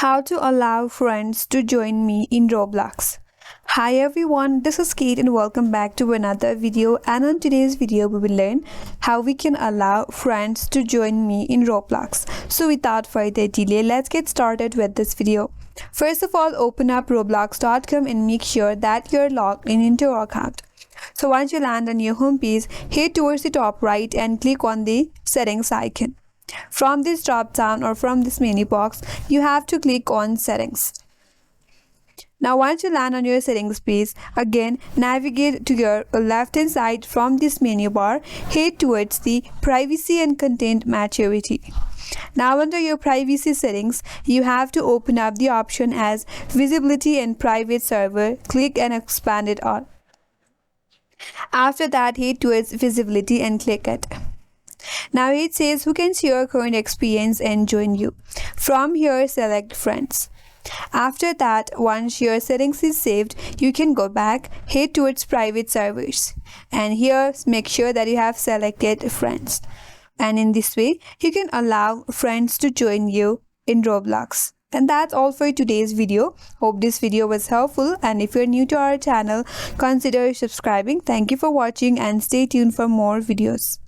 How to allow friends to join me in Roblox. Hi everyone, this is Kate and welcome back to another video, and on today's video we will learn how we can allow friends to join me in Roblox. So without further delay, let's get started with this video. First of all, open up roblox.com and make sure that you're logged into your account. So once you land on your home page, head towards the top right and click on the settings icon. From this drop down or from this menu box, you have to click on settings. Now once you land on your settings page, again navigate to your left hand side. From this menu bar, head towards the privacy and content maturity. Now under your privacy settings, you have to open up the option as visibility and private server. Click and expand it all. After that, head towards visibility and click it. Now it says who can see your current experience and join you. From here, select friends. After that, once your settings is saved, you can go back, head towards private servers, and here make sure that you have selected friends. And in this way, you can allow friends to join you in Roblox. And that's all for today's video. Hope this video was helpful, and if you're new to our channel, consider subscribing. Thank you for watching and stay tuned for more videos.